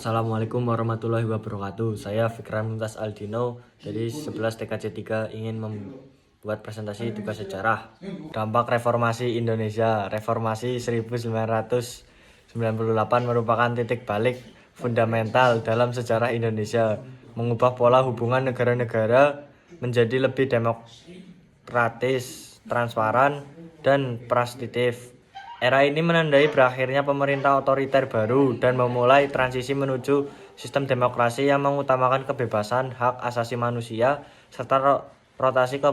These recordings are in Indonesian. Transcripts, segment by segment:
Assalamualaikum warahmatullahi wabarakatuh. Saya Fikran Mumtaz Aldino dari 11 TKJ 3 ingin membuat presentasi tugas sejarah. Dampak reformasi Indonesia. Reformasi 1998 merupakan titik balik fundamental dalam sejarah Indonesia, mengubah pola hubungan negara-negara menjadi lebih demokratis, transparan, dan prastitif. Era ini menandai berakhirnya pemerintah otoriter baru dan memulai transisi menuju sistem demokrasi yang mengutamakan kebebasan, hak asasi manusia, serta rotasi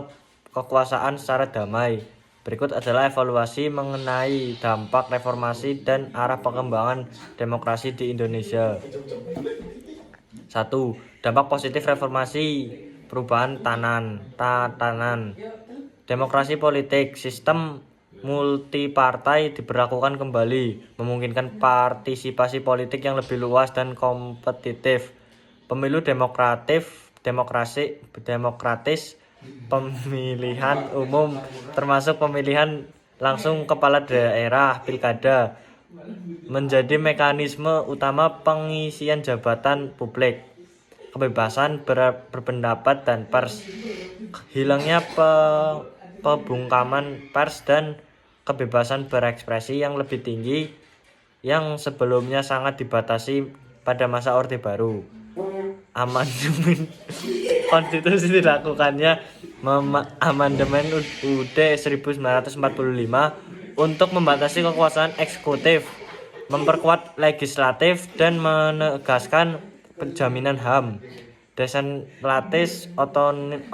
kekuasaan secara damai. Berikut adalah evaluasi mengenai dampak reformasi dan arah perkembangan demokrasi di Indonesia. 1. Dampak positif reformasi, perubahan tatanan. Demokrasi politik, sistem multipartai diberlakukan kembali, memungkinkan partisipasi politik yang lebih luas dan kompetitif. Pemilu demokratis, pemilihan umum termasuk pemilihan langsung kepala daerah, pilkada, menjadi mekanisme utama pengisian jabatan publik. Kebebasan berpendapat dan pers, hilangnya pembungkaman pers dan kebebasan berekspresi yang lebih tinggi yang sebelumnya sangat dibatasi pada masa Orde Baru. Amandemen konstitusi dilakukannya amandemen UUD 1945 untuk membatasi kekuasaan eksekutif, memperkuat legislatif, dan menegaskan penjaminan HAM, desentralisasi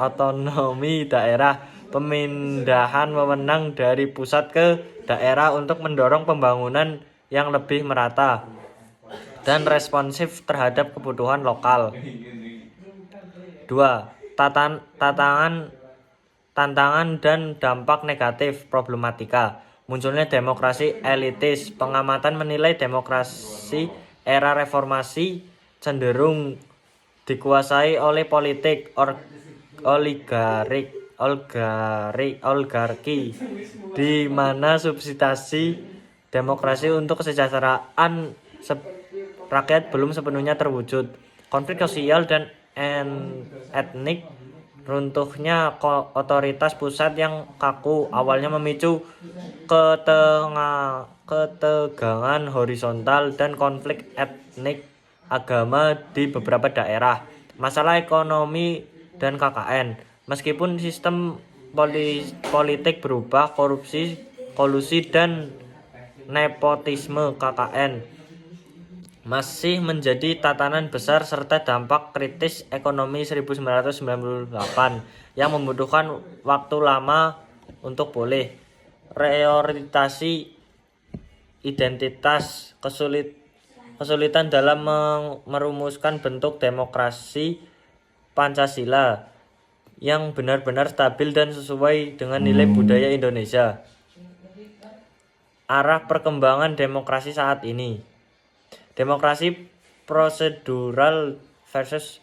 otonomi daerah, pemindahan wewenang dari pusat ke daerah untuk mendorong pembangunan yang lebih merata dan responsif terhadap kebutuhan lokal. 2. Tantangan dan dampak negatif problematika. Munculnya demokrasi elitis. Pengamatan menilai demokrasi era reformasi cenderung dikuasai oleh politik oligarki, di mana subsidasi demokrasi untuk kesejahteraan rakyat belum sepenuhnya terwujud. Konflik sosial dan etnik, runtuhnya otoritas pusat yang kaku awalnya memicu ketegangan horizontal dan konflik etnik agama di beberapa daerah. Masalah ekonomi dan KKN. Meskipun sistem politik berubah, korupsi, kolusi, dan nepotisme KKN masih menjadi tatanan besar serta dampak kritis ekonomi 1998 yang membutuhkan waktu lama untuk pulih. Reorientasi identitas, kesulitan dalam merumuskan bentuk demokrasi Pancasila yang benar-benar stabil dan sesuai dengan nilai budaya Indonesia. Arah perkembangan demokrasi saat ini. Demokrasi prosedural versus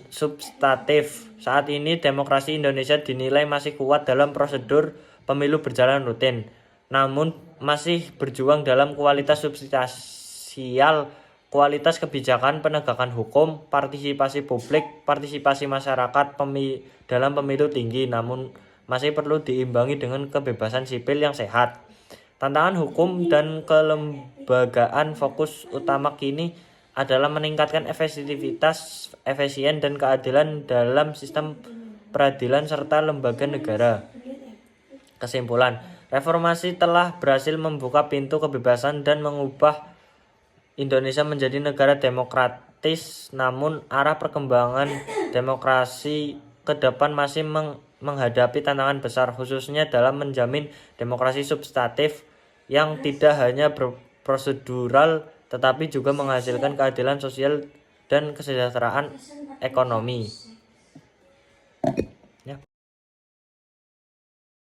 substantif. Saat ini demokrasi Indonesia dinilai masih kuat dalam prosedur pemilu berjalan rutin, namun masih berjuang dalam kualitas substansial, kualitas kebijakan, penegakan hukum, partisipasi publik, partisipasi masyarakat dalam pemilu tinggi, namun masih perlu diimbangi dengan kebebasan sipil yang sehat. Tantangan hukum dan kelembagaan, fokus utama kini adalah meningkatkan efektivitas, efisien, dan keadilan dalam sistem peradilan serta lembaga negara. Kesimpulan, reformasi telah berhasil membuka pintu kebebasan dan mengubah Indonesia menjadi negara demokratis, namun arah perkembangan demokrasi ke depan masih menghadapi tantangan besar, khususnya dalam menjamin demokrasi substantif yang tidak hanya prosedural tetapi juga menghasilkan keadilan sosial dan kesejahteraan ekonomi.